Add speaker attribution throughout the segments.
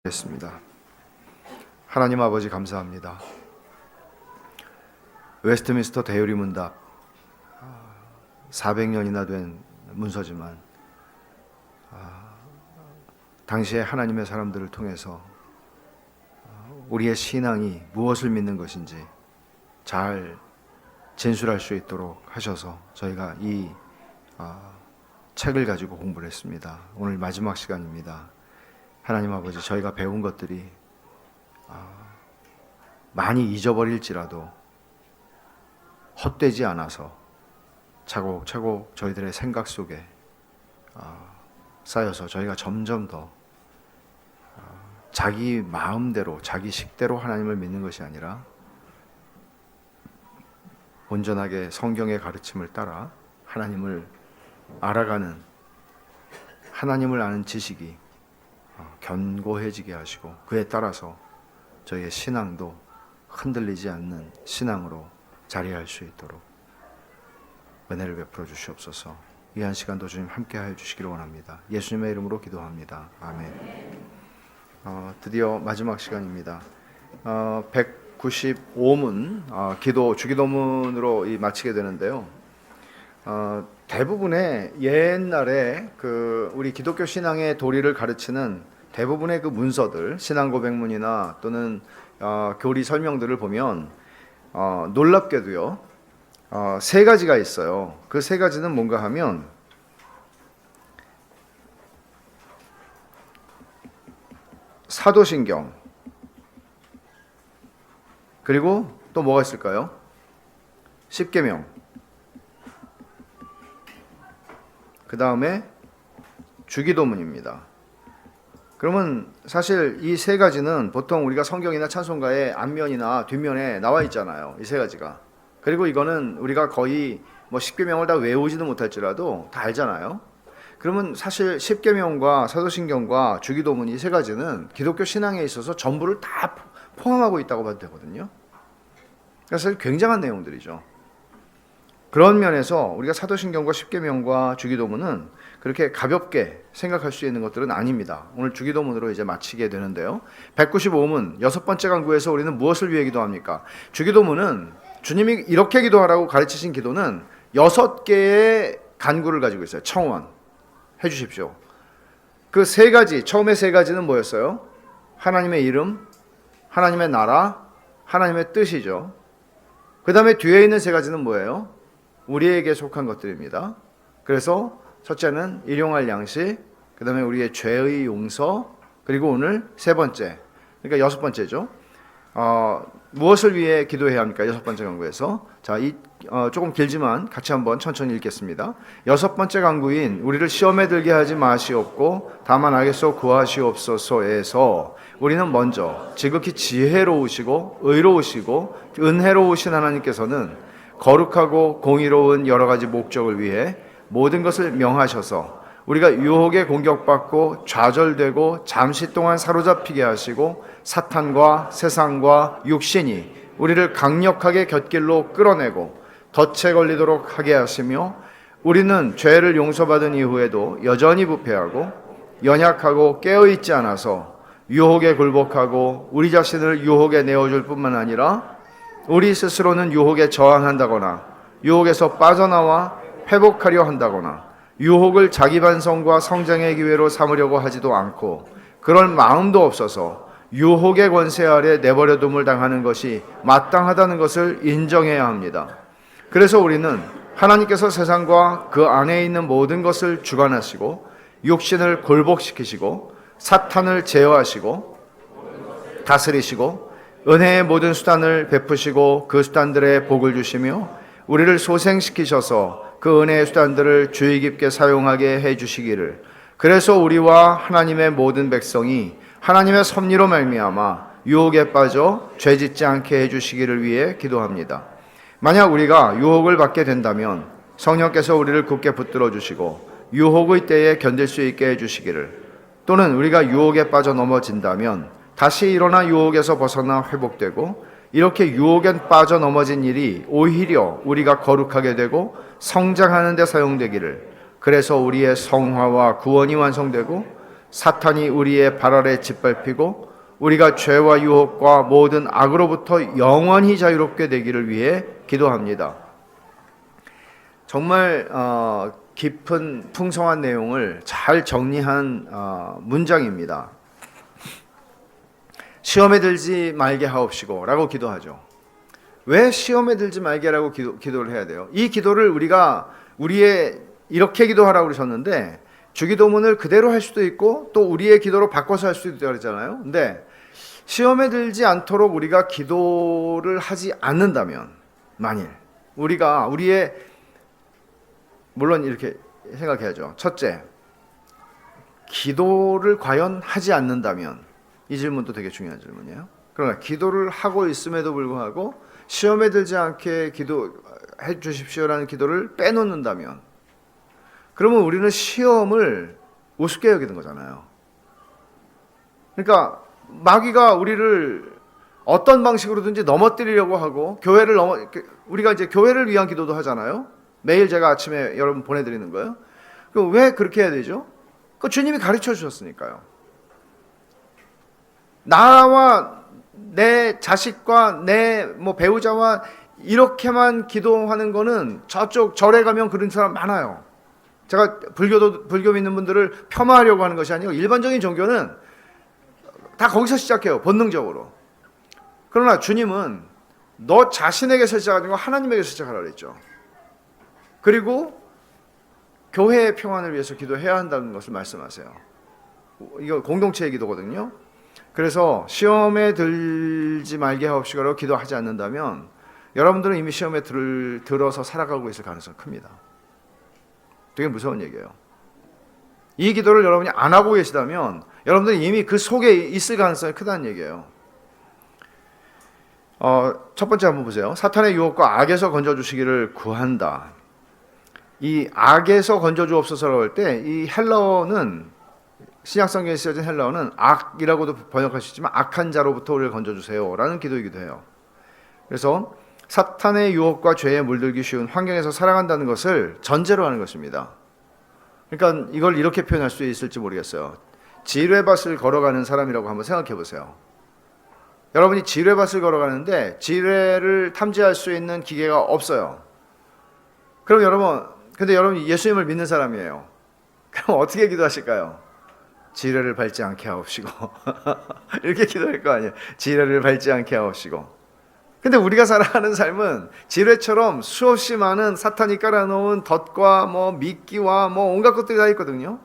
Speaker 1: 겠습니다. 하나님 아버지 감사합니다. 웨스트민스터 대유리 문답 400년이나 된 문서지만 당시에 하나님의 사람들을 통해서 우리의 신앙이 무엇을 믿는 것인지 잘 진술할 수 있도록 하셔서 저희가 이 책을 가지고 공부를 했습니다. 오늘 마지막 시간입니다. 하나님 아버지, 저희가 배운 것들이 많이 잊어버릴지라도 헛되지 않아서 차곡차곡 저희들의 생각 속에 쌓여서 저희가 점점 더 자기 마음대로, 자기 식대로 하나님을 믿는 것이 아니라 온전하게 성경의 가르침을 따라 하나님을 알아가는, 하나님을 아는 지식이 견고해지게 하시고 그에 따라서 저희의 신앙도 흔들리지 않는 신앙으로 자리할 수 있도록 은혜를 베풀어 주시옵소서. 이 한 시간도 주님 함께하여 주시기를 원합니다. 예수님의 이름으로 기도합니다. 아멘. 드디어 마지막 시간입니다. 195문 주기도문으로 마치게 되는데요. 대부분의 옛날에 우리 기독교 신앙의 도리를 가르치는 대부분의 그 문서들, 신앙 고백문이나 또는 교리 설명들을 보면 놀랍게도요, 세 가지가 있어요. 그 세 가지는 뭔가 하면 사도신경, 그리고 또 뭐가 있을까요? 십계명, 그 다음에 주기도문입니다. 그러면 사실 이 세 가지는 보통 우리가 성경이나 찬송가의 앞면이나 뒷면에 나와 있잖아요. 이 세 가지가. 그리고 이거는 우리가 거의 십계명을 다 외우지는 못할지라도 다 알잖아요. 그러면 사실 십계명과 사도신경과 주기도문 이 세 가지는 기독교 신앙에 있어서 전부를 다 포함하고 있다고 봐도 되거든요. 그래서 굉장한 내용들이죠. 그런 면에서 우리가 사도신경과 십계명과 주기도문은 그렇게 가볍게 생각할 수 있는 것들은 아닙니다. 오늘 주기도문으로 이제 마치게 되는데요. 195문 여섯 번째 간구에서 우리는 무엇을 위해 기도합니까? 주기도문은 주님이 이렇게 기도하라고 가르치신 기도는 6개의 간구를 가지고 있어요. 청원 해 주십시오. 그 세 가지, 처음에 세 가지는 뭐였어요? 하나님의 이름, 하나님의 나라, 하나님의 뜻이죠. 그 다음에 뒤에 있는 세 가지는 뭐예요? 우리에게 속한 것들입니다. 그래서 첫째는 일용할 양식, 그 다음에 우리의 죄의 용서, 그리고 오늘 세 번째, 그러니까 여섯 번째죠. 무엇을 위해 기도해야 합니까? 여섯 번째 간구에서. 자, 조금 길지만 같이 한번 천천히 읽겠습니다. 여섯 번째 간구인 우리를 시험에 들게 하지 마시옵고 다만 악에서 구하시옵소서에서 우리는 먼저 지극히 지혜로우시고 의로우시고 은혜로우신 하나님께서는 거룩하고 공의로운 여러 가지 목적을 위해 모든 것을 명하셔서 우리가 유혹에 공격받고 좌절되고 잠시 동안 사로잡히게 하시고 사탄과 세상과 육신이 우리를 강력하게 곁길로 끌어내고 덫에 걸리도록 하게 하시며 우리는 죄를 용서받은 이후에도 여전히 부패하고 연약하고 깨어있지 않아서 유혹에 굴복하고 우리 자신을 유혹에 내어줄 뿐만 아니라 우리 스스로는 유혹에 저항한다거나 유혹에서 빠져나와 회복하려 한다거나 유혹을 자기 반성과 성장의 기회로 삼으려고 하지도 않고 그럴 마음도 없어서 유혹의 권세 아래 내버려둠을 당하는 것이 마땅하다는 것을 인정해야 합니다. 그래서 우리는 하나님께서 세상과 그 안에 있는 모든 것을 주관하시고 육신을 굴복시키시고 사탄을 제어하시고 다스리시고 은혜의 모든 수단을 베푸시고 그 수단들의 복을 주시며 우리를 소생시키셔서 그 은혜의 수단들을 주의 깊게 사용하게 해주시기를, 그래서 우리와 하나님의 모든 백성이 하나님의 섭리로 말미암아 유혹에 빠져 죄짓지 않게 해주시기를 위해 기도합니다. 만약 우리가 유혹을 받게 된다면 성령께서 우리를 굳게 붙들어 주시고 유혹의 때에 견딜 수 있게 해주시기를, 또는 우리가 유혹에 빠져 넘어진다면 다시 일어나 유혹에서 벗어나 회복되고 이렇게 유혹에 빠져 넘어진 일이 오히려 우리가 거룩하게 되고 성장하는 데 사용되기를, 그래서 우리의 성화와 구원이 완성되고 사탄이 우리의 발 아래 짓밟히고 우리가 죄와 유혹과 모든 악으로부터 영원히 자유롭게 되기를 위해 기도합니다. 정말 깊은 풍성한 내용을 잘 정리한 문장입니다. 시험에 들지 말게 하옵시고 라고 기도하죠. 왜 시험에 들지 말게라고 기도를 해야 돼요? 이 기도를 우리가 이렇게 기도하라고 그러셨는데 주기도문을 그대로 할 수도 있고 또 우리의 기도로 바꿔서 할 수도 있다고 그랬잖아요. 근데 시험에 들지 않도록 우리가 기도를 하지 않는다면, 만일 우리가 물론 이렇게 생각해야죠. 첫째, 기도를 과연 하지 않는다면, 이 질문도 되게 중요한 질문이에요. 그러나 기도를 하고 있음에도 불구하고 시험에 들지 않게 기도해 주십시오라는 기도를 빼놓는다면, 그러면 우리는 시험을 우습게 여기는 거잖아요. 그러니까 마귀가 우리를 어떤 방식으로든지 넘어뜨리려고 하고, 우리가 이제 교회를 위한 기도도 하잖아요. 매일 제가 아침에 여러분 보내드리는 거예요. 그럼 왜 그렇게 해야 되죠? 그 주님이 가르쳐 주셨으니까요. 나와 내 자식과 내 배우자와 이렇게만 기도하는 거는 저쪽 절에 가면 그런 사람 많아요. 제가 불교 믿는 분들을 폄하하려고 하는 것이 아니고 일반적인 종교는 다 거기서 시작해요. 본능적으로. 그러나 주님은 너 자신에게서 시작하는 거 하나님에게서 시작하라고 그랬죠. 그리고 교회의 평안을 위해서 기도해야 한다는 것을 말씀하세요. 이거 공동체의 기도거든요. 그래서 시험에 들지 말게 하옵시고라고 기도하지 않는다면 여러분들은 이미 시험에 들어서 살아가고 있을 가능성이 큽니다. 되게 무서운 얘기예요. 이 기도를 여러분이 안 하고 계시다면 여러분들이 이미 그 속에 있을 가능성이 크다는 얘기예요. 첫 번째 한번 보세요. 사탄의 유혹과 악에서 건져주시기를 구한다. 이 악에서 건져주옵소서라고 할 때 이 헬라어는, 신약성경에 쓰여진 헬라어는 악이라고도 번역할 수 있지만 악한 자로부터 우리를 건져주세요 라는 기도이기도 해요. 그래서 사탄의 유혹과 죄에 물들기 쉬운 환경에서 살아간다는 것을 전제로 하는 것입니다. 그러니까 이걸 이렇게 표현할 수 있을지 모르겠어요. 지뢰밭을 걸어가는 사람이라고 한번 생각해 보세요. 여러분이 지뢰밭을 걸어가는데 지뢰를 탐지할 수 있는 기계가 없어요. 그럼 근데 여러분이 예수님을 믿는 사람이에요. 그럼 어떻게 기도하실까요? 지뢰를 밟지 않게 하옵시고 이렇게 기도할 거 아니에요. 지뢰를 밟지 않게 하옵시고. 근데 우리가 살아가는 삶은 지뢰처럼 수없이 많은 사탄이 깔아놓은 덫과 미끼와 온갖 것들이 다 있거든요.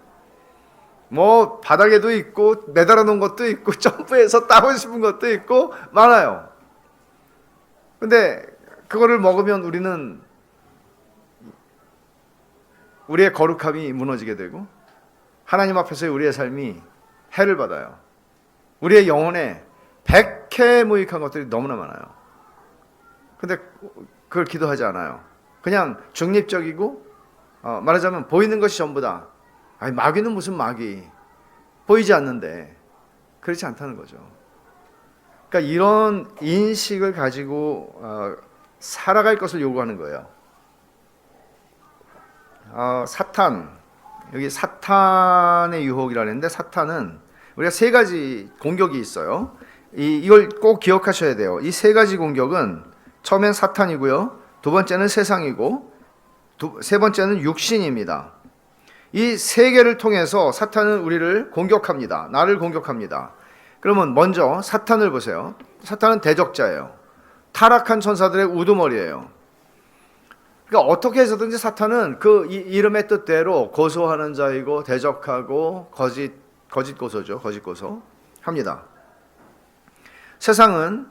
Speaker 1: 바닥에도 있고 매달아 놓은 것도 있고 점프해서 따고 싶은 것도 있고 많아요. 근데 그거를 먹으면 우리는 우리의 거룩함이 무너지게 되고 하나님 앞에서의 우리의 삶이 해를 받아요. 우리의 영혼에 백해무익한 것들이 너무나 많아요. 근데 그걸 기도하지 않아요. 그냥 중립적이고 말하자면 보이는 것이 전부다. 아니, 마귀는 무슨 마귀, 보이지 않는데. 그렇지 않다는 거죠. 그러니까 이런 인식을 가지고 살아갈 것을 요구하는 거예요. 여기 사탄의 유혹이라고 했는데, 사탄은 우리가 세 가지 공격이 있어요. 이걸 꼭 기억하셔야 돼요. 이 세 가지 공격은 처음엔 사탄이고요, 두 번째는 세상이고, 세 번째는 육신입니다. 이 세 개를 통해서 사탄은 우리를 공격합니다. 나를 공격합니다. 그러면 먼저 사탄을 보세요. 사탄은 대적자예요. 타락한 천사들의 우두머리예요. 그러니까 어떻게 해서든지 사탄은 그 이름의 뜻대로 고소하는 자이고 대적하고 거짓 고소죠. 거짓 고소 합니다. 세상은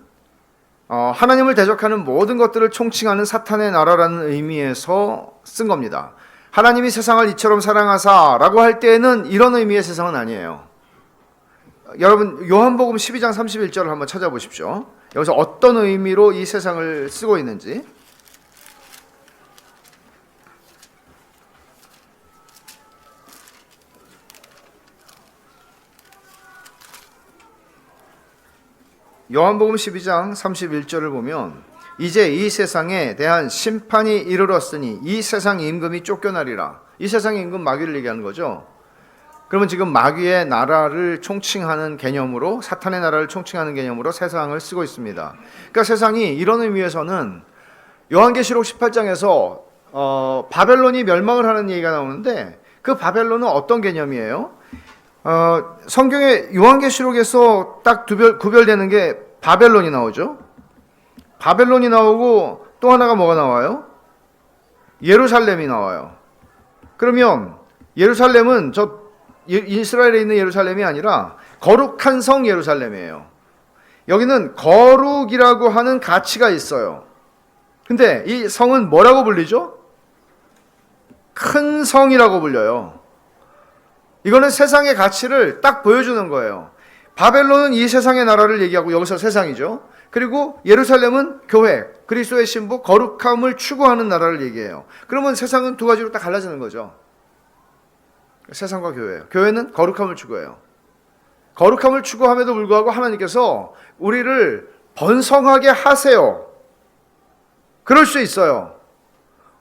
Speaker 1: 하나님을 대적하는 모든 것들을 총칭하는 사탄의 나라라는 의미에서 쓴 겁니다. 하나님이 세상을 이처럼 사랑하사라고 할 때에는 이런 의미의 세상은 아니에요. 여러분 요한복음 12장 31절을 한번 찾아보십시오. 여기서 어떤 의미로 이 세상을 쓰고 있는지. 요한복음 12장 31절을 보면 이제 이 세상에 대한 심판이 이르렀으니 이 세상 임금이 쫓겨나리라. 이 세상의 임금 마귀를 얘기하는 거죠. 그러면 지금 마귀의 나라를 총칭하는 개념으로, 사탄의 나라를 총칭하는 개념으로 세상을 쓰고 있습니다. 그러니까 세상이 이런 의미에서는 요한계시록 18장에서 바벨론이 멸망을 하는 얘기가 나오는데, 그 바벨론은 어떤 개념이에요? 성경의 요한계시록에서 딱 구별되는 게 바벨론이 나오죠. 바벨론이 나오고 또 하나가 뭐가 나와요? 예루살렘이 나와요. 그러면 예루살렘은 이스라엘에 있는 예루살렘이 아니라 거룩한 성 예루살렘이에요. 여기는 거룩이라고 하는 가치가 있어요. 근데 이 성은 뭐라고 불리죠? 큰 성이라고 불려요. 이거는 세상의 가치를 딱 보여주는 거예요. 바벨론은 이 세상의 나라를 얘기하고, 여기서 세상이죠. 그리고 예루살렘은 교회, 그리스도의 신부, 거룩함을 추구하는 나라를 얘기해요. 그러면 세상은 두 가지로 딱 갈라지는 거죠. 세상과 교회예요. 교회는 거룩함을 추구해요. 거룩함을 추구함에도 불구하고 하나님께서 우리를 번성하게 하세요. 그럴 수 있어요.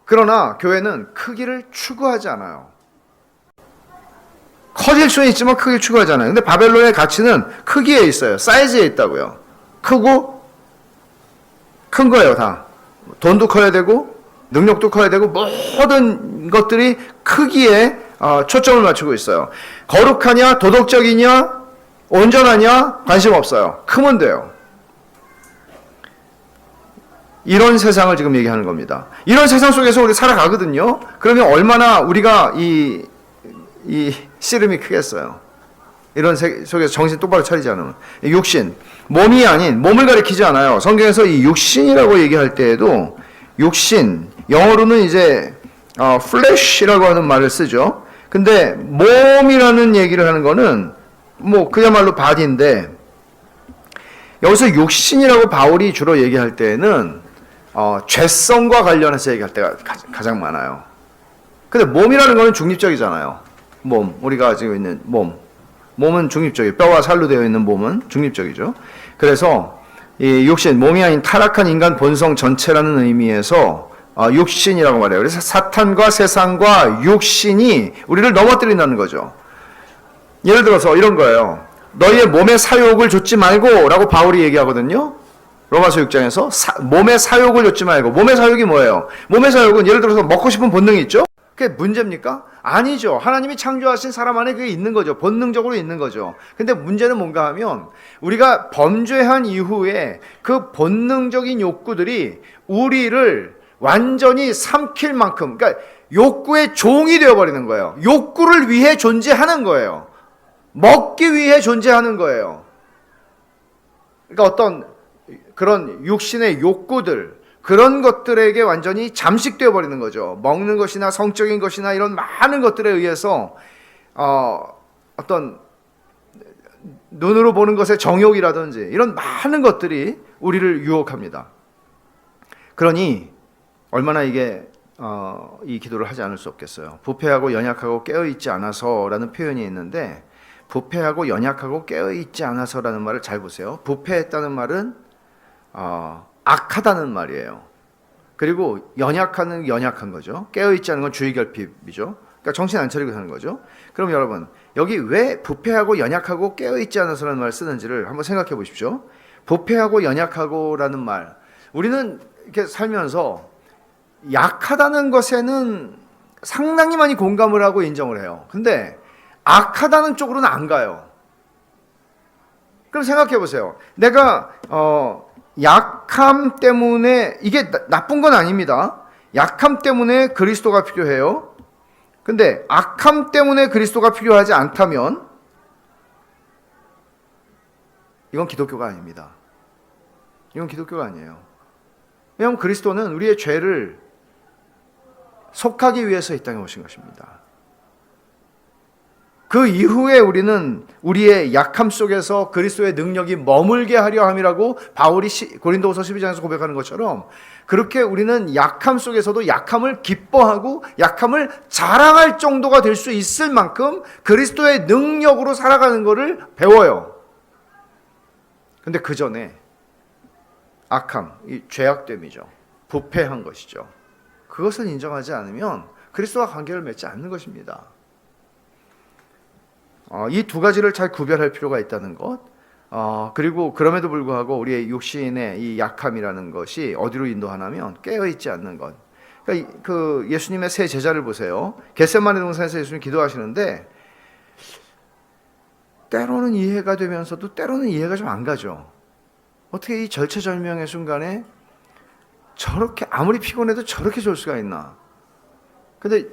Speaker 1: 그러나 교회는 크기를 추구하지 않아요. 커질 수는 있지만 크기를 추구하지 않아요. 근데 바벨론의 가치는 크기에 있어요. 사이즈에 있다고요. 크고 큰 거예요. 다. 돈도 커야 되고 능력도 커야 되고 모든 것들이 크기에 초점을 맞추고 있어요. 거룩하냐, 도덕적이냐, 온전하냐 관심 없어요. 크면 돼요. 이런 세상을 지금 얘기하는 겁니다. 이런 세상 속에서 우리 살아가거든요. 그러면 얼마나 우리가 이 씨름이 크겠어요. 이런 속에서 정신 똑바로 차리지 않으면. 육신, 몸이 아닌, 몸을 가리키지 않아요. 성경에서 이 육신이라고 얘기할 때에도 육신, 영어로는 이제 flesh라고 하는 말을 쓰죠. 근데 몸이라는 얘기를 하는 거는 뭐 그야말로 body인데, 여기서 육신이라고 바울이 주로 얘기할 때는 죄성과 관련해서 얘기할 때가 가장 많아요. 근데 몸이라는 거는 중립적이잖아요. 몸, 우리가 지금 있는 몸은 중립적이에요. 뼈와 살로 되어 있는 몸은 중립적이죠. 그래서 이 육신, 몸이 아닌 타락한 인간 본성 전체라는 의미에서 육신이라고 말해요. 그래서 사탄과 세상과 육신이 우리를 넘어뜨린다는 거죠. 예를 들어서 이런 거예요. 너희의 몸의 사욕을 좇지 말고 라고 바울이 얘기하거든요. 로마서 6장에서 몸의 사욕을 좇지 말고. 몸의 사욕이 뭐예요? 몸의 사욕은 예를 들어서 먹고 싶은 본능이 있죠? 그게 문제입니까? 아니죠. 하나님이 창조하신 사람 안에 그게 있는 거죠. 본능적으로 있는 거죠. 근데 문제는 뭔가 하면 우리가 범죄한 이후에 그 본능적인 욕구들이 우리를 완전히 삼킬 만큼, 그러니까 욕구의 종이 되어버리는 거예요. 욕구를 위해 존재하는 거예요. 먹기 위해 존재하는 거예요. 그러니까 어떤 그런 육신의 욕구들, 그런 것들에게 완전히 잠식되어 버리는 거죠. 먹는 것이나 성적인 것이나 이런 많은 것들에 의해서 어떤 눈으로 보는 것의 정욕이라든지 이런 많은 것들이 우리를 유혹합니다. 그러니 얼마나 이게 이 기도를 하지 않을 수 없겠어요. 부패하고 연약하고 깨어있지 않아서라는 표현이 있는데, 부패하고 연약하고 깨어있지 않아서라는 말을 잘 보세요. 부패했다는 말은 악하다는 말이에요. 그리고 연약한 거죠. 깨어있지 않은 건 주의결핍이죠. 그러니까 정신 안 차리고 사는 거죠. 그럼 여러분, 여기 왜 부패하고 연약하고 깨어있지 않아서라는 말을 쓰는지를 한번 생각해 보십시오. 부패하고 연약하고라는 말, 우리는 이렇게 살면서 약하다는 것에는 상당히 많이 공감을 하고 인정을 해요. 근데 악하다는 쪽으로는 안 가요. 그럼 생각해 보세요. 내가 약함 때문에, 이게 나쁜 건 아닙니다. 약함 때문에 그리스도가 필요해요. 근데 악함 때문에 그리스도가 필요하지 않다면 이건 기독교가 아닙니다. 이건 기독교가 아니에요. 왜냐하면 그리스도는 우리의 죄를 속하기 위해서 이 땅에 오신 것입니다. 그 이후에 우리는 우리의 약함 속에서 그리스도의 능력이 머물게 하려 함이라고 바울이 고린도후서 12장에서 고백하는 것처럼, 그렇게 우리는 약함 속에서도 약함을 기뻐하고 약함을 자랑할 정도가 될 수 있을 만큼 그리스도의 능력으로 살아가는 것을 배워요. 근데 그 전에 악함, 이 죄악됨이죠. 부패한 것이죠. 그것을 인정하지 않으면 그리스도와 관계를 맺지 않는 것입니다. 이 두 가지를 잘 구별할 필요가 있다는 것. 그리고 그럼에도 불구하고 우리의 육신의 이 약함이라는 것이 어디로 인도하냐면 깨어있지 않는 것. 그러니까 그 예수님의 세 제자를 보세요. 겟세마네 동산에서 예수님 기도하시는데 때로는 이해가 되면서도 때로는 이해가 좀 안 가죠. 어떻게 이 절체절명의 순간에 저렇게 아무리 피곤해도 저렇게 졸 수가 있나. 근데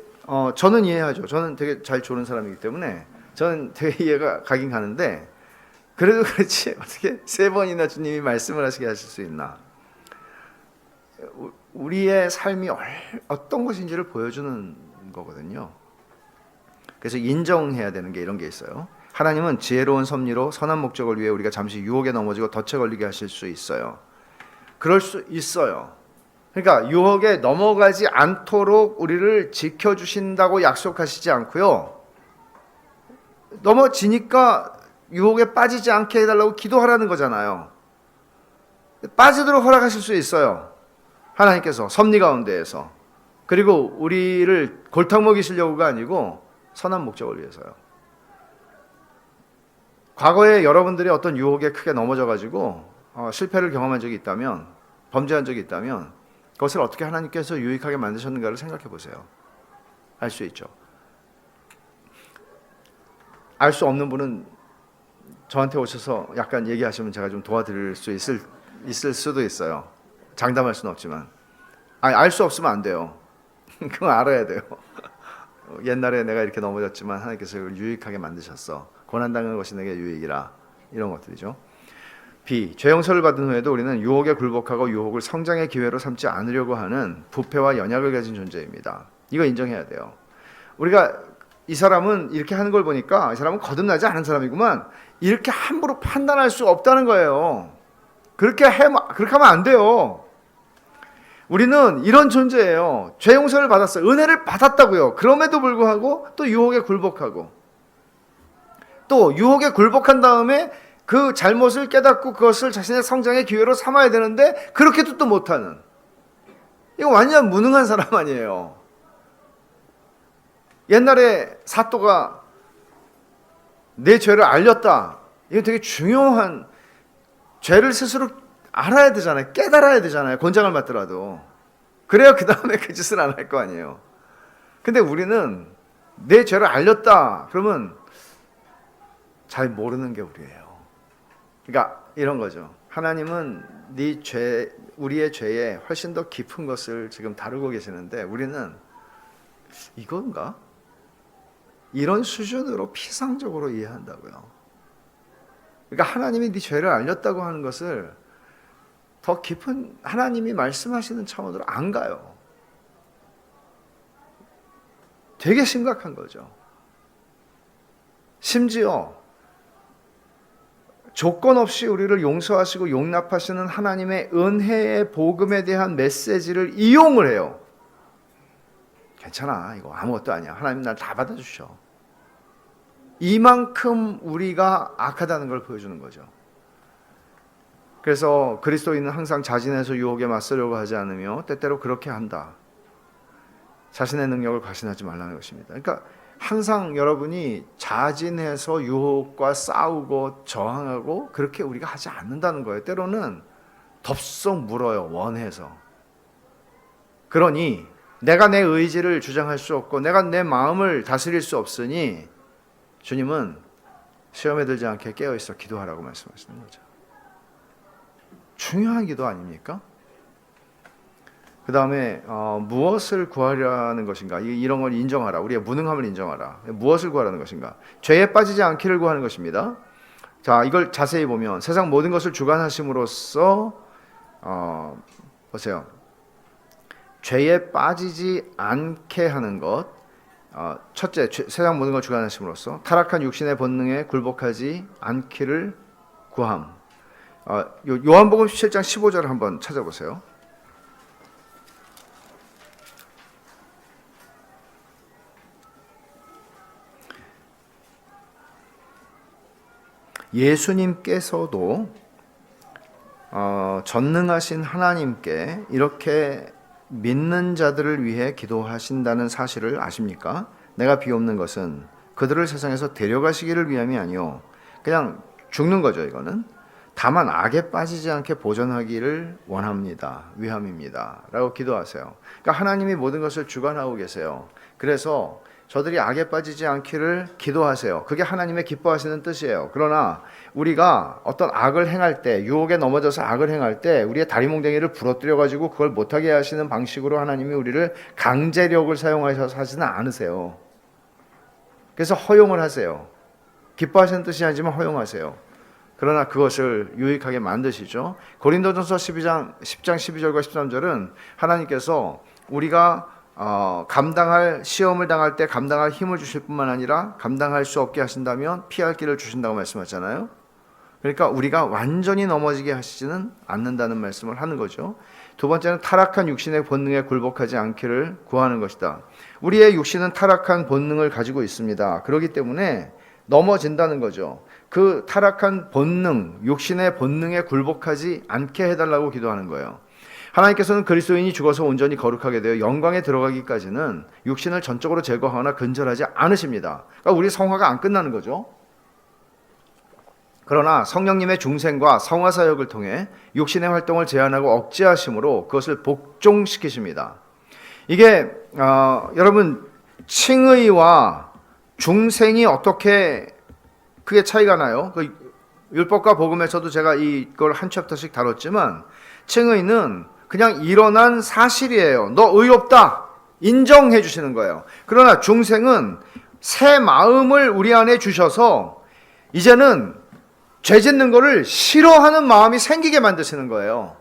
Speaker 1: 저는 이해하죠. 저는 되게 잘 조는 사람이기 때문에 저는 되게 이해가 가긴 가는데 그래도 그렇지 어떻게 세 번이나 주님이 말씀을 하시게 하실 수 있나. 우리의 삶이 어떤 것인지를 보여주는 거거든요. 그래서 인정해야 되는 게 이런 게 있어요. 하나님은 지혜로운 섭리로 선한 목적을 위해 우리가 잠시 유혹에 넘어지고 덫에 걸리게 하실 수 있어요. 그럴 수 있어요. 그러니까 유혹에 넘어가지 않도록 우리를 지켜주신다고 약속하시지 않고요. 넘어지니까 유혹에 빠지지 않게 해달라고 기도하라는 거잖아요. 빠지도록 허락하실 수 있어요. 하나님께서 섭리 가운데에서. 그리고 우리를 골탕 먹이시려고가 아니고 선한 목적을 위해서요. 과거에 여러분들이 어떤 유혹에 크게 넘어져가지고 실패를 경험한 적이 있다면, 범죄한 적이 있다면 그것을 어떻게 하나님께서 유익하게 만드셨는가를 생각해 보세요. 알 수 있죠. 알 수 없는 분은 저한테 오셔서 약간 얘기하시면 제가 좀 도와드릴 수 있을 수도 있어요. 장담할 수는 없지만. 알 수 없으면 안 돼요. 그건 알아야 돼요. 옛날에 내가 이렇게 넘어졌지만 하나님께서 이걸 유익하게 만드셨어. 고난당하는 것이 내게 유익이라. 이런 것들이죠. B. 죄 용서를 받은 후에도 우리는 유혹에 굴복하고 유혹을 성장의 기회로 삼지 않으려고 하는 부패와 연약을 가진 존재입니다. 이거 인정해야 돼요. 우리가 이 사람은 이렇게 하는 걸 보니까 이 사람은 거듭나지 않은 사람이구만. 이렇게 함부로 판단할 수 없다는 거예요. 그렇게 하면 안 돼요. 우리는 이런 존재예요. 죄 용서를 받았어요. 은혜를 받았다고요. 그럼에도 불구하고 또 유혹에 굴복하고 또 유혹에 굴복한 다음에 그 잘못을 깨닫고 그것을 자신의 성장의 기회로 삼아야 되는데 그렇게도 또 못하는, 이거 완전 무능한 사람 아니에요. 옛날에 사또가 내 죄를 알렸다. 이거 되게 중요한, 죄를 스스로 알아야 되잖아요. 깨달아야 되잖아요. 권장을 받더라도. 그래야 그 다음에 그 짓을 안 할 거 아니에요. 근데 우리는 내 죄를 알렸다. 그러면 잘 모르는 게 우리예요. 그러니까 이런 거죠. 하나님은 우리의 죄에 훨씬 더 깊은 것을 지금 다루고 계시는데 우리는 이건가? 이런 수준으로 피상적으로 이해한다고요. 그러니까 하나님이 네 죄를 알렸다고 하는 것을 더 깊은 하나님이 말씀하시는 차원으로 안 가요. 되게 심각한 거죠. 심지어 조건 없이 우리를 용서하시고 용납하시는 하나님의 은혜의 복음에 대한 메시지를 이용을 해요. 괜찮아, 이거 아무것도 아니야. 하나님 날 다 받아주셔. 이만큼 우리가 악하다는 걸 보여주는 거죠. 그래서 그리스도인은 항상 자진해서 유혹에 맞서려고 하지 않으며 때때로 그렇게 한다. 자신의 능력을 과신하지 말라는 것입니다. 그러니까 항상 여러분이 자진해서 유혹과 싸우고 저항하고 그렇게 우리가 하지 않는다는 거예요. 때로는 덥석 물어요. 원해서. 그러니 내가 내 의지를 주장할 수 없고 내가 내 마음을 다스릴 수 없으니 주님은 시험에 들지 않게 깨어있어 기도하라고 말씀하시는 거죠. 중요한 기도 아닙니까? 그 다음에 무엇을 구하려는 것인가? 이런 걸 인정하라. 우리의 무능함을 인정하라. 무엇을 구하라는 것인가? 죄에 빠지지 않기를 구하는 것입니다. 자, 이걸 자세히 보면 세상 모든 것을 주관하심으로써 보세요. 죄에 빠지지 않게 하는 것. 첫째, 세상 모든 걸 주관하심으로써 타락한 육신의 본능에 굴복하지 않기를 구함. 요한복음 17장 15절을 한번 찾아보세요. 예수님께서도 전능하신 하나님께 이렇게 믿는 자들을 위해 기도하신다는 사실을 아십니까? 내가 비옵는 것은 그들을 세상에서 데려가시기를 위함이 아니요 그냥 죽는 거죠. 이거는 다만 악에 빠지지 않게 보존하기를 원합니다. 위함입니다. 라고 기도하세요. 그러니까 하나님이 모든 것을 주관하고 계세요. 그래서 저들이 악에 빠지지 않기를 기도하세요. 그게 하나님의 기뻐하시는 뜻이에요. 그러나 우리가 어떤 악을 행할 때, 유혹에 넘어져서 악을 행할 때 우리의 다리몽댕이를 부러뜨려 가지고 그걸 못하게 하시는 방식으로 하나님이 우리를 강제력을 사용하셔서 하지는 않으세요. 그래서 허용을 하세요. 기뻐하시는 뜻이 아니지만 허용하세요. 그러나 그것을 유익하게 만드시죠. 고린도전서 10장 12절과 13절은 하나님께서 우리가 감당할 시험을 당할 때 감당할 힘을 주실 뿐만 아니라 감당할 수 없게 하신다면 피할 길을 주신다고 말씀하잖아요. 그러니까 우리가 완전히 넘어지게 하시지는 않는다는 말씀을 하는 거죠. 두 번째는 타락한 육신의 본능에 굴복하지 않기를 구하는 것이다. 우리의 육신은 타락한 본능을 가지고 있습니다. 그렇기 때문에 넘어진다는 거죠. 그 타락한 본능, 육신의 본능에 굴복하지 않게 해달라고 기도하는 거예요. 하나님께서는 그리스도인이 죽어서 온전히 거룩하게 되어 영광에 들어가기까지는 육신을 전적으로 제거하거나 근절하지 않으십니다. 그러니까 우리 성화가 안 끝나는 거죠. 그러나 성령님의 중생과 성화 사역을 통해 육신의 활동을 제한하고 억제하심으로 그것을 복종시키십니다. 이게 여러분 칭의와 중생이 어떻게 크게 차이가 나요? 그 율법과 복음에서도 제가 이걸 한 챕터씩 다뤘지만 칭의는 그냥 일어난 사실이에요. 너 의롭다 인정해 주시는 거예요. 그러나 중생은 새 마음을 우리 안에 주셔서 이제는 죄 짓는 거를 싫어하는 마음이 생기게 만드시는 거예요.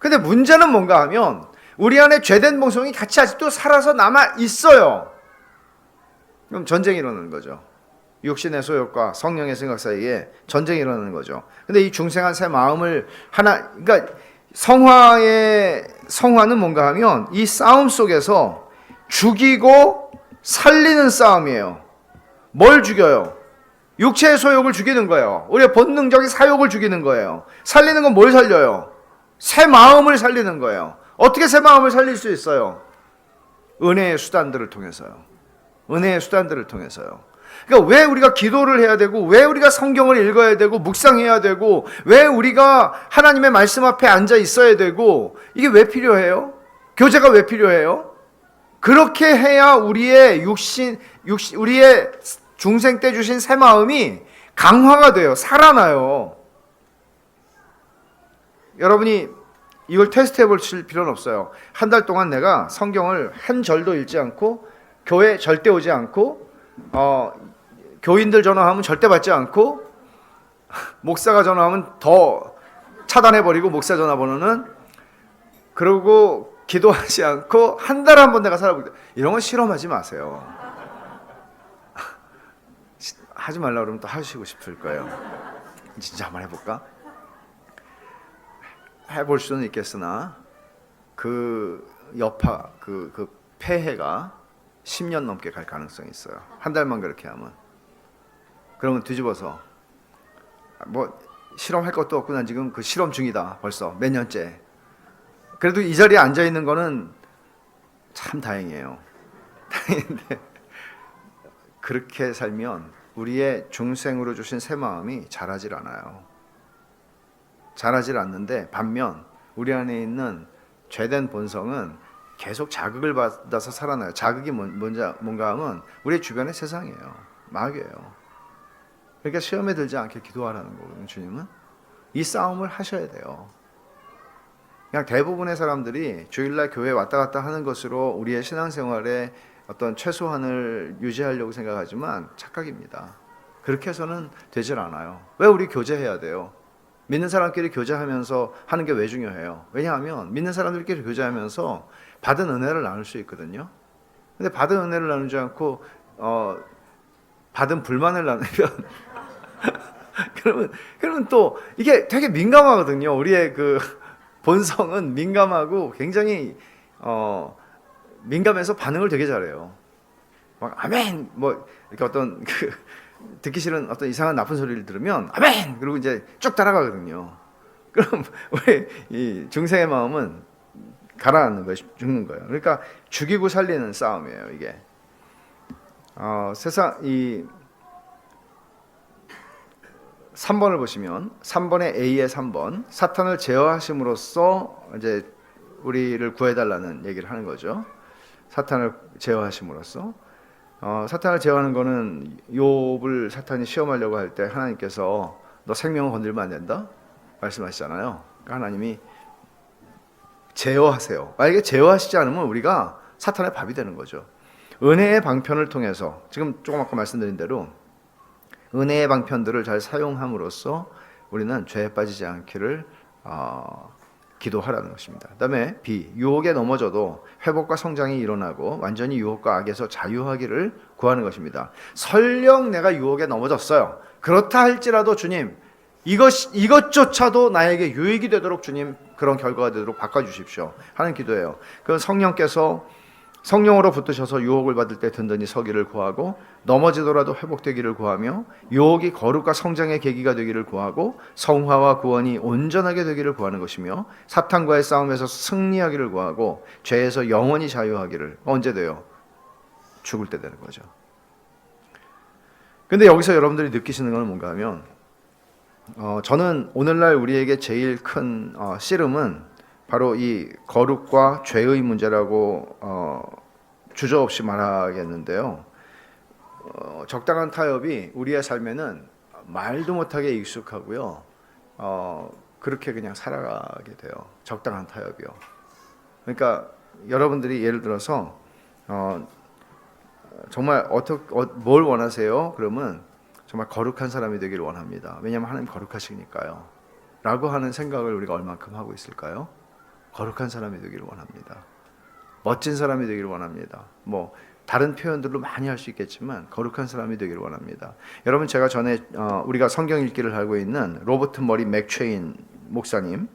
Speaker 1: 근데 문제는 뭔가 하면 우리 안에 죄된 본성이 같이 아직도 살아서 남아 있어요. 그럼 전쟁이 일어나는 거죠. 육신의 소욕과 성령의 생각 사이에 전쟁이 일어나는 거죠. 근데 이 중생한 새 마음을 그러니까 성화는 뭔가 하면 이 싸움 속에서 죽이고 살리는 싸움이에요. 뭘 죽여요? 육체의 소욕을 죽이는 거예요. 우리의 본능적인 사욕을 죽이는 거예요. 살리는 건 뭘 살려요? 새 마음을 살리는 거예요. 어떻게 새 마음을 살릴 수 있어요? 은혜의 수단들을 통해서요. 은혜의 수단들을 통해서요. 그러니까 왜 우리가 기도를 해야 되고, 왜 우리가 성경을 읽어야 되고, 묵상해야 되고, 왜 우리가 하나님의 말씀 앞에 앉아 있어야 되고, 이게 왜 필요해요? 교제가 왜 필요해요? 그렇게 해야 우리의 우리의 중생 때 주신 새 마음이 강화가 돼요. 살아나요. 여러분이 이걸 테스트 해보실 필요는 없어요. 한 달 동안 내가 성경을 한 절도 읽지 않고, 교회 절대 오지 않고, 교인들 전화하면 절대 받지 않고, 목사가 전화하면 더 차단해버리고, 목사 전화번호는, 그러고 기도하지 않고 한 달에 한 번 내가 살아보겠다. 이런 건 실험하지 마세요. 하지 말라 그러면 또 하시고 싶을 거예요. 진짜 한번 해볼까? 해볼 수는 있겠으나 그 여파, 그 폐해가 10년 넘게 갈 가능성이 있어요. 한 달만 그렇게 하면. 그러면 뒤집어서 뭐 실험할 것도 없고 난 지금 그 실험 중이다. 벌써 몇 년째. 그래도 이 자리에 앉아 있는 거는 참 다행이에요. 다행인데 그렇게 살면 우리의 중생으로 주신 새 마음이 자라질 않아요. 자라질 않는데 반면 우리 안에 있는 죄된 본성은 계속 자극을 받아서 살아나요. 자극이 뭔가 하면 우리 주변의 세상이에요. 마귀예요. 그러니까 시험에 들지 않게 기도하라는 거거든요. 주님은 이 싸움을 하셔야 돼요. 그냥 대부분의 사람들이 주일날 교회 왔다 갔다 하는 것으로 우리의 신앙생활에 어떤 최소한을 유지하려고 생각하지만 착각입니다. 그렇게 해서는 되질 않아요. 왜 우리 교제해야 돼요? 믿는 사람끼리 교제하면서 하는 게 왜 중요해요? 왜냐하면 믿는 사람들끼리 교제하면서 받은 은혜를 나눌 수 있거든요. 근데 받은 은혜를 나누지 않고 받은 불만을 나누면 그러면 또 이게 되게 민감하거든요. 우리의 그 본성은 민감하고 굉장히 민감해서 반응을 되게 잘해요. 막 아멘 뭐 이렇게 어떤 듣기 싫은 어떤 이상한 나쁜 소리를 들으면 아멘 그리고 이제 쭉 따라가거든요. 그럼 우리 이 중생의 마음은 가라앉는 거예요. 죽는 거예요. 그러니까 죽이고 살리는 싸움이에요. 이게 세상 이 3번을 보시면 3번의 A의 3번 사탄을 제어하심으로써 이제 우리를 구해달라는 얘기를 하는 거죠. 사탄을 제어하심으로써 사탄을 제어하는 거는 욥을 사탄이 시험하려고 할 때 하나님께서 너 생명을 건들면 안 된다 말씀하시잖아요. 그러니까 하나님이 제어하세요. 만약에 제어하시지 않으면 우리가 사탄의 밥이 되는 거죠. 은혜의 방편을 통해서 지금 조금 아까 말씀드린 대로 은혜의 방편들을 잘 사용함으로써 우리는 죄에 빠지지 않기를 기도하라는 것입니다. 그다음에 B, 유혹에 넘어져도 회복과 성장이 일어나고 완전히 유혹과 악에서 자유하기를 구하는 것입니다. 설령 내가 유혹에 넘어졌어요. 그렇다 할지라도 주님, 이것조차도 나에게 유익이 되도록 주님 그런 결과가 되도록 바꿔주십시오 하는 기도예요. 그건 성령으로 붙드셔서 유혹을 받을 때 든든히 서기를 구하고 넘어지더라도 회복되기를 구하며 유혹이 거룩과 성장의 계기가 되기를 구하고 성화와 구원이 온전하게 되기를 구하는 것이며 사탄과의 싸움에서 승리하기를 구하고 죄에서 영원히 자유하기를 언제 돼요? 죽을 때 되는 거죠. 근데 여기서 여러분들이 느끼시는 건 뭔가 하면 저는 오늘날 우리에게 제일 큰 씨름은 바로 이 거룩과 죄의 문제라고 주저없이 말하겠는데요. 적당한 타협이 우리의 삶에는 말도 못하게 익숙하고요. 그렇게 그냥 살아가게 돼요. 적당한 타협이요. 그러니까 여러분들이 예를 들어서 정말 뭘 원하세요? 그러면 정말 거룩한 사람이 되기를 원합니다. 왜냐하면 하나님 거룩하시니까요. 라고 하는 생각을 우리가 얼만큼 하고 있을까요? 거룩한 사람이 되기를 원합니다. 멋진 사람이 되기를 원합니다. 뭐 다른 표현들로 많이 할 수 있겠지만 거룩한 사람이 되기를 원합니다. 여러분 제가 전에 우리가 성경 읽기를 알고 있는 로버트 머리 맥체인 목사님,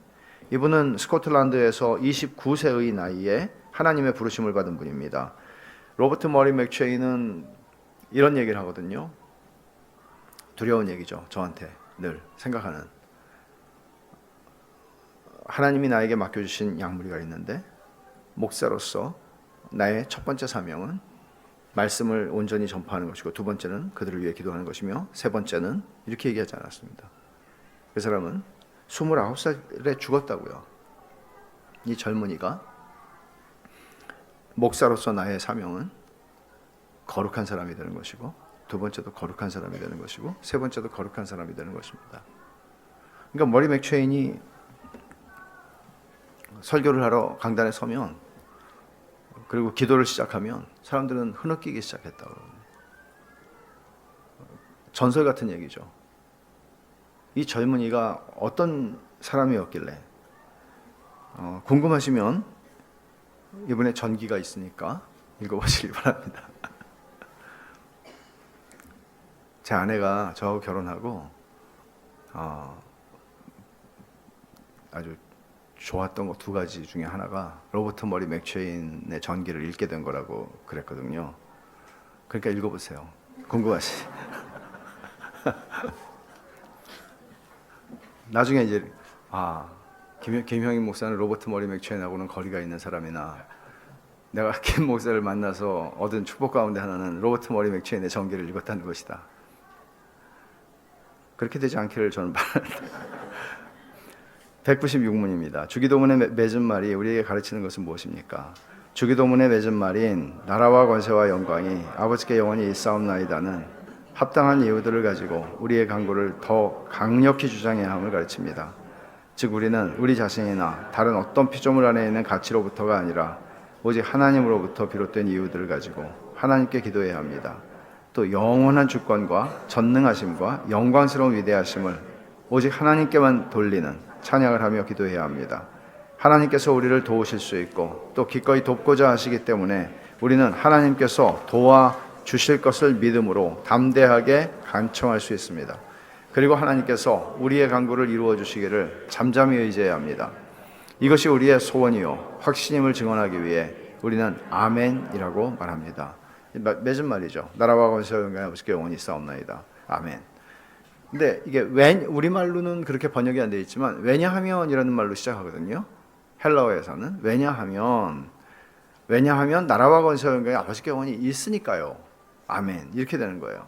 Speaker 1: 이분은 스코틀랜드에서 29세의 나이에 하나님의 부르심을 받은 분입니다. 로버트 머리 맥체인은 이런 얘기를 하거든요. 두려운 얘기죠. 저한테 늘 생각하는. 하나님이 나에게 맡겨주신 양무리가 있는데 목사로서 나의 첫 번째 사명은 말씀을 온전히 전파하는 것이고 두 번째는 그들을 위해 기도하는 것이며 세 번째는 이렇게 얘기하지 않았습니다. 그 사람은 29살에 죽었다고요. 이 젊은이가 목사로서 나의 사명은 거룩한 사람이 되는 것이고 두 번째도 거룩한 사람이 되는 것이고 세 번째도 거룩한 사람이 되는 것입니다. 그러니까 머리 맥체인이 설교를 하러 강단에 서면 그리고 기도를 시작하면 사람들은 흐느끼기 시작했다고. 전설 같은 얘기죠. 이 젊은이가 어떤 사람이었길래 궁금하시면 이번에 전기가 있으니까 읽어보시기 바랍니다. 제 아내가 저하고 결혼하고 아주 좋았던 거 두 가지 중에 하나가 로버트 머리 맥체인의 전기를 읽게 된 거라고 그랬거든요. 그러니까 읽어보세요. 궁금하시. 나중에 이제 김형인 목사는 로버트 머리 맥체인하고는 거리가 있는 사람이나 내가 김 목사를 만나서 얻은 축복 가운데 하나는 로버트 머리 맥체인의 전기를 읽었다는 것이다. 그렇게 되지 않기를 저는 바랍니다. 196문입니다. 주기도문의 맺은 말이 우리에게 가르치는 것은 무엇입니까? 주기도문의 맺은 말인 나라와 권세와 영광이 아버지께 영원히 있사옵나이다는 합당한 이유들을 가지고 우리의 간구를 더 강력히 주장해야 함을 가르칩니다. 즉 우리는 우리 자신이나 다른 어떤 피조물 안에 있는 가치로부터가 아니라 오직 하나님으로부터 비롯된 이유들을 가지고 하나님께 기도해야 합니다. 또 영원한 주권과 전능하심과 영광스러운 위대하심을 오직 하나님께만 돌리는 찬양을 하며 기도해야 합니다. 하나님께서 우리를 도우실 수 있고 또 기꺼이 돕고자 하시기 때문에 우리는 하나님께서 도와주실 것을 믿음으로 담대하게 간청할 수 있습니다. 그리고 하나님께서 우리의 간구를 이루어 주시기를 잠잠히 의지해야 합니다. 이것이 우리의 소원이요 확신임을 증언하기 위해 우리는 아멘이라고 말합니다. 맺은 말이죠. 나라와 권세와 영광이 아버지께 영원히 있사옵나이다. 아멘. 근데 이게 우리말로는 그렇게 번역이 안 되어 있지만 왜냐하면이라는 말로 시작하거든요. 헬라어에서는 왜냐하면 나라와 권세와 영광이 아버지께 영원히 있으니까요. 아멘. 이렇게 되는 거예요.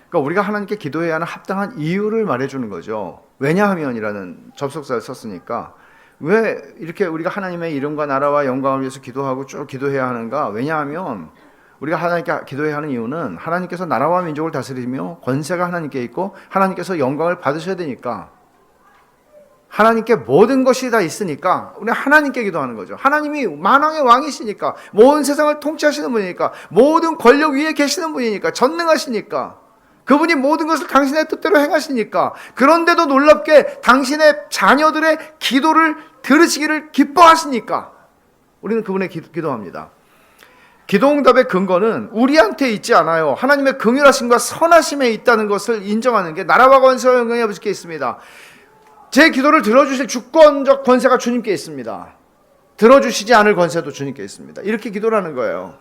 Speaker 1: 그러니까 우리가 하나님께 기도해야 하는 합당한 이유를 말해주는 거죠. 왜냐하면이라는 접속사를 썼으니까 왜 이렇게 우리가 하나님의 이름과 나라와 영광을 위해서 기도하고 쭉 기도해야 하는가? 왜냐하면 우리가 하나님께 기도해야 하는 이유는 하나님께서 나라와 민족을 다스리며 권세가 하나님께 있고 하나님께서 영광을 받으셔야 되니까, 하나님께 모든 것이 다 있으니까 우리 하나님께 기도하는 거죠. 하나님이 만왕의 왕이시니까, 모든 세상을 통치하시는 분이니까, 모든 권력 위에 계시는 분이니까, 전능하시니까, 그분이 모든 것을 당신의 뜻대로 행하시니까, 그런데도 놀랍게 당신의 자녀들의 기도를 들으시기를 기뻐하시니까 우리는 그분의 기도합니다. 기도응답의 근거는 우리한테 있지 않아요. 하나님의 긍휼하심과 선하심에 있다는 것을 인정하는 게 나라와 권세와 영광이 아버지께 있습니다. 제 기도를 들어주실 주권적 권세가 주님께 있습니다. 들어주시지 않을 권세도 주님께 있습니다. 이렇게 기도를 하는 거예요.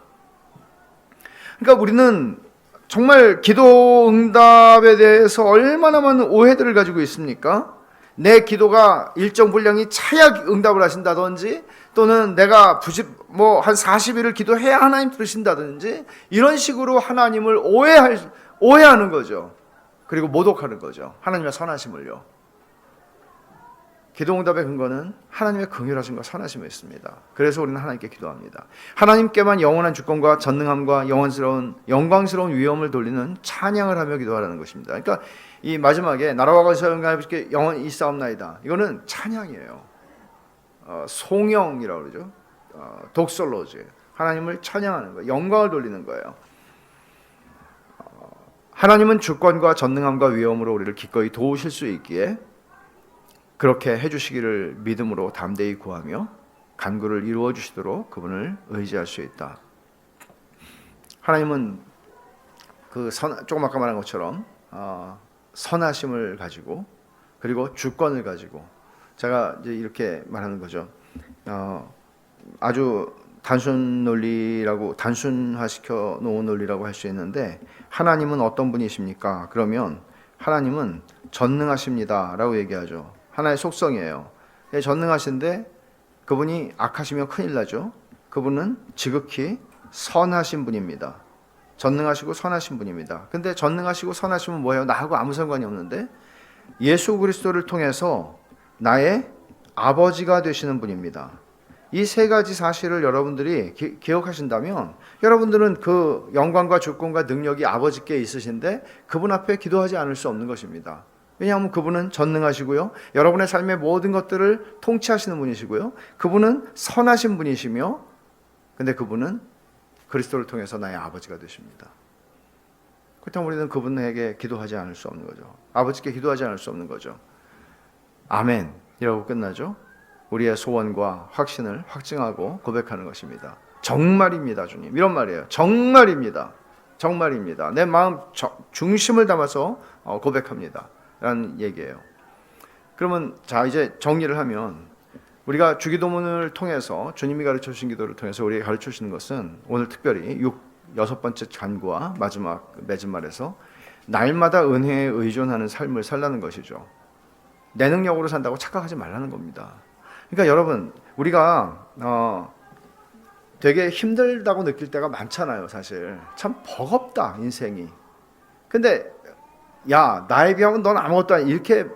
Speaker 1: 그러니까 우리는 정말 기도응답에 대해서 얼마나 많은 오해들을 가지고 있습니까? 내 기도가 일정 분량이 차야 응답을 하신다든지, 또는 내가 한 40일을 기도해야 하나님 들으신다든지, 이런 식으로 하나님을 오해하는 거죠. 그리고 모독하는 거죠. 하나님의 선하심을요. 기도응답의 근거는 하나님의 긍휼하심과 선하심에 있습니다. 그래서 우리는 하나님께 기도합니다. 하나님께만 영원한 주권과 전능함과 영광스러운 위엄을 돌리는 찬양을 하며 기도하라는 것입니다. 그러니까 이 마지막에 나라와 권세와 영광이 영원히 있사옵나이다, 이거는 찬양이에요. 송영이라고 그러죠. 독설로즈, 하나님을 찬양하는 거예요. 영광을 돌리는 거예요. 하나님은 주권과 전능함과 위엄으로 우리를 기꺼이 도우실 수 있기에 그렇게 해주시기를 믿음으로 담대히 구하며 간구를 이루어 주시도록 그분을 의지할 수 있다. 하나님은 조금 아까 말한 것처럼 선하심을 가지고, 그리고 주권을 가지고, 제가 이제 이렇게 말하는 거죠. 아주 단순화시켜 놓은 논리라고 할 수 있는데, 하나님은 어떤 분이십니까? 그러면 하나님은 전능하십니다라고 얘기하죠. 하나의 속성이에요. 전능하신데 그분이 악하시면 큰일 나죠. 그분은 지극히 선하신 분입니다. 전능하시고 선하신 분입니다. 근데 전능하시고 선하시면 뭐예요? 나하고 아무 상관이 없는데, 예수 그리스도를 통해서 나의 아버지가 되시는 분입니다. 이 세 가지 사실을 여러분들이 기억하신다면, 여러분들은 그 영광과 주권과 능력이 아버지께 있으신데 그분 앞에 기도하지 않을 수 없는 것입니다. 왜냐하면 그분은 전능하시고요, 여러분의 삶의 모든 것들을 통치하시는 분이시고요, 그분은 선하신 분이시며, 근데 그분은 그리스도를 통해서 나의 아버지가 되십니다. 그렇다면 우리는 그분에게 기도하지 않을 수 없는 거죠. 아버지께 기도하지 않을 수 없는 거죠. 아멘 이라고 끝나죠. 우리의 소원과 확신을 확증하고 고백하는 것입니다. 정말입니다, 주님, 이런 말이에요. 정말입니다. 정말입니다. 내 마음 중심을 담아서 고백합니다 라는 얘기예요. 그러면 자, 이제 정리를 하면, 우리가 주기도문을 통해서, 주님이 가르쳐 주신 기도를 통해서 우리에게 가르쳐 주시는 것은, 오늘 특별히 6번째 간구와 마지막 맺은 말에서 날마다 은혜에 의존하는 삶을 살라는 것이죠. 내 능력으로 산다고 착각하지 말라는 겁니다. 그러니까 여러분, 우리가 되게 힘들다고 느낄 때가 많잖아요. 사실 참 버겁다 인생이. 근데 야, 나에 비하면 넌 아무것도 아니, 이렇게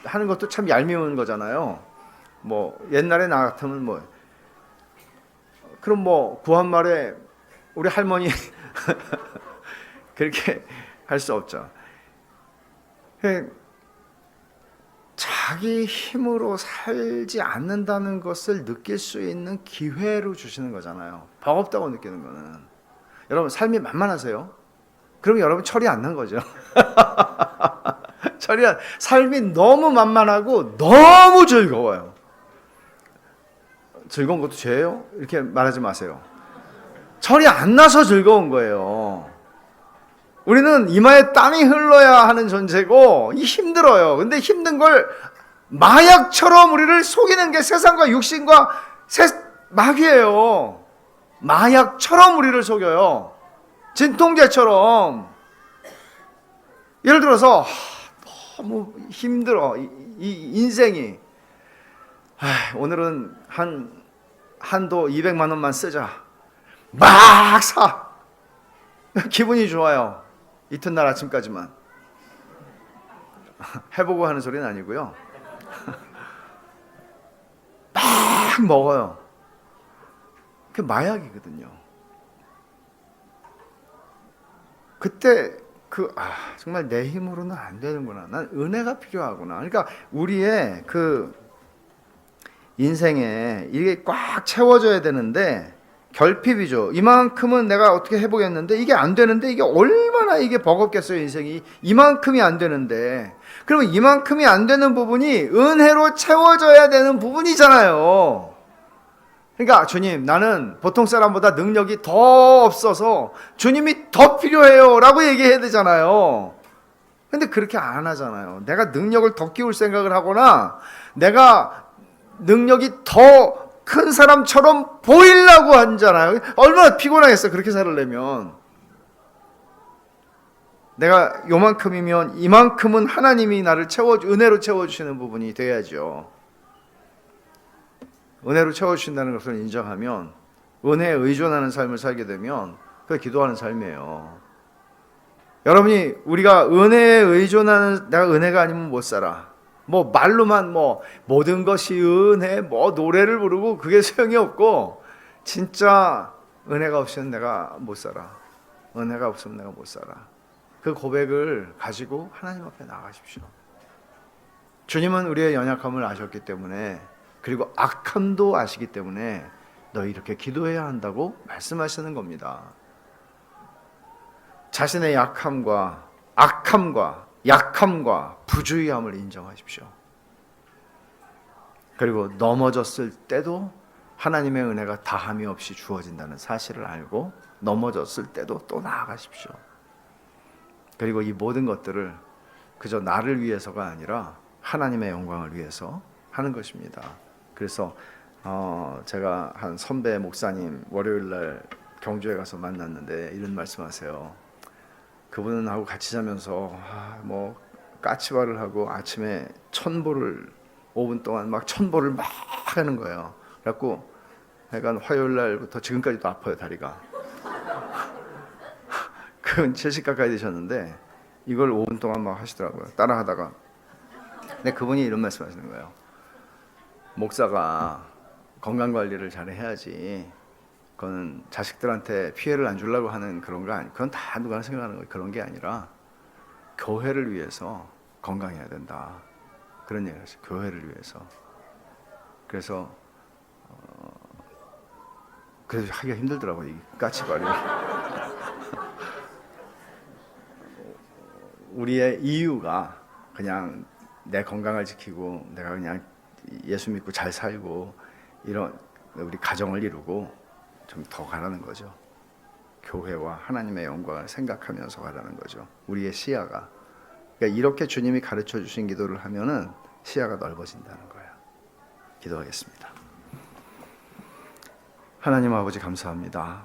Speaker 1: 하는 것도 참 얄미운 거잖아요. 뭐 옛날에 나 같으면 그럼 구한말에 우리 할머니 그렇게 할 수 없죠. 자기 힘으로 살지 않는다는 것을 느낄 수 있는 기회로 주시는 거잖아요. 버겁다고 느끼는 거는. 여러분, 삶이 만만하세요? 그럼 여러분 철이 안 난 거죠. 삶이 너무 만만하고 너무 즐거워요. 즐거운 것도 죄예요? 이렇게 말하지 마세요. 철이 안 나서 즐거운 거예요. 우리는 이마에 땀이 흘러야 하는 존재고 힘들어요. 근데 힘든 걸 마약처럼 우리를 속이는 게 세상과 육신과 마귀예요. 마약처럼 우리를 속여요. 진통제처럼. 예를 들어서 너무 힘들어 이 인생이. 오늘은 한도 200만 원만 쓰자. 막 사. 기분이 좋아요. 이튿날 아침까지만. 해보고 하는 소리는 아니고요. 막 먹어요. 그게 마약이거든요. 그때 정말 내 힘으로는 안 되는구나. 난 은혜가 필요하구나. 그러니까 우리의 그 인생에 이게 꽉 채워져야 되는데 결핍이죠. 이만큼은 내가 어떻게 해보겠는데 이게 안 되는데 이게 얼마나 이게 버겁겠어요. 인생이 이만큼이 안 되는데, 그러면 이만큼이 안 되는 부분이 은혜로 채워져야 되는 부분이잖아요. 그러니까 주님, 나는 보통 사람보다 능력이 더 없어서 주님이 더 필요해요 라고 얘기해야 되잖아요. 근데 그렇게 안 하잖아요. 내가 능력을 더 키울 생각을 하거나 내가 능력이 더 큰 사람처럼 보이려고 하잖아요. 얼마나 피곤하겠어 그렇게 살려면. 내가 요만큼이면 이만큼은 하나님이 나를 은혜로 채워주시는 부분이 돼야죠. 은혜로 채워주신다는 것을 인정하면, 은혜에 의존하는 삶을 살게 되면 그게 기도하는 삶이에요. 여러분이 우리가 은혜에 의존하는, 내가 은혜가 아니면 못 살아, 뭐 말로만 뭐 모든 것이 은혜, 뭐 노래를 부르고 그게 소용이 없고, 진짜 은혜가 없으면 내가 못 살아. 은혜가 없으면 내가 못 살아. 그 고백을 가지고 하나님 앞에 나가십시오. 주님은 우리의 연약함을 아셨기 때문에, 그리고 악함도 아시기 때문에 너 이렇게 기도해야 한다고 말씀하시는 겁니다. 자신의 약함과 악함과 약함과 부주의함을 인정하십시오. 그리고 넘어졌을 때도 하나님의 은혜가 다함이 없이 주어진다는 사실을 알고 넘어졌을 때도 또 나아가십시오. 그리고 이 모든 것들을 그저 나를 위해서가 아니라 하나님의 영광을 위해서 하는 것입니다. 그래서 제가 한 선배 목사님 월요일날 경주에 가서 만났는데 이런 말씀하세요. 그분은 하고 같이 자면서 뭐 까치발을 하고 아침에 1000보를 5분 동안 막 1000보를 막 하는 거예요. 그래갖고 약간 화요일날부터 지금까지도 아파요, 다리가. 그건 70 가까이 되셨는데 이걸 5분 동안 막 하시더라고요, 따라하다가. 근데 그분이 이런 말씀하시는 거예요. 목사가 건강관리를 잘 해야지, 그건 자식들한테 피해를 안 주려고 하는 그런 거 아니, 그건 다 누가 생각하는 거예요. 그런 게 아니라 교회를 위해서 건강해야 된다, 그런 얘기를 했어요. 교회를 위해서. 그래서 그래서 하기가 힘들더라고요, 이 까치발이. 우리의 이유가 그냥 내 건강을 지키고 내가 그냥 예수 믿고 잘 살고 이런 우리 가정을 이루고 좀 더 가라는 거죠. 교회와 하나님의 영광을 생각하면서 가라는 거죠. 우리의 시야가. 그러니까 이렇게 주님이 가르쳐 주신 기도를 하면은 시야가 넓어진다는 거예요. 기도하겠습니다. 하나님 아버지, 감사합니다.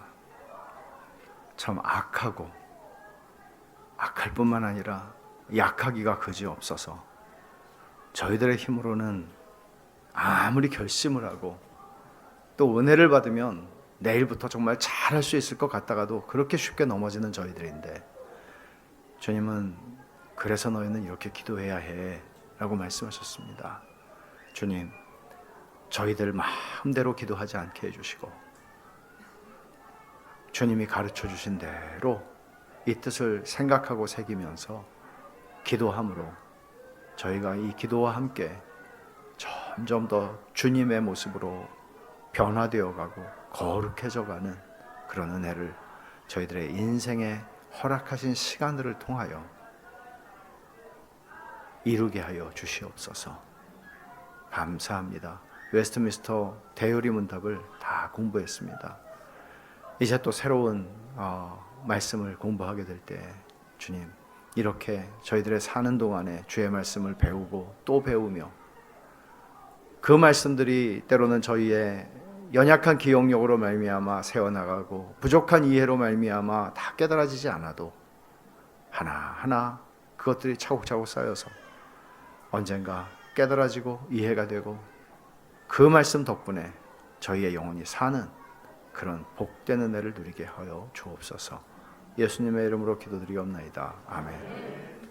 Speaker 1: 참 악할 뿐만 아니라 약하기가 그지없어서 저희들의 힘으로는 아무리 결심을 하고 또 은혜를 받으면 내일부터 정말 잘할 수 있을 것 같다가도 그렇게 쉽게 넘어지는 저희들인데, 주님은 그래서 너희는 이렇게 기도해야 해 라고 말씀하셨습니다. 주님, 저희들 마음대로 기도하지 않게 해주시고 주님이 가르쳐 주신 대로 이 뜻을 생각하고 새기면서 기도함으로 저희가 이 기도와 함께 점점 더 주님의 모습으로 변화되어 가고 거룩해져 가는 그런 은혜를 저희들의 인생에 허락하신 시간들을 통하여 이루게 하여 주시옵소서. 감사합니다. 웨스트민스터 대요리 문답을 다 공부했습니다. 이제 또 새로운 말씀을 공부하게 될 때 주님, 이렇게 저희들의 사는 동안에 주의 말씀을 배우고 또 배우며 그 말씀들이 때로는 저희의 연약한 기억력으로 말미암아 새어나가고 부족한 이해로 말미암아 다 깨달아지지 않아도 하나하나 그것들이 차곡차곡 쌓여서 언젠가 깨달아지고 이해가 되고 그 말씀 덕분에 저희의 영혼이 사는 그런 복된 은혜를 누리게 하여 주옵소서. 예수님의 이름으로 기도드리옵나이다. 아멘.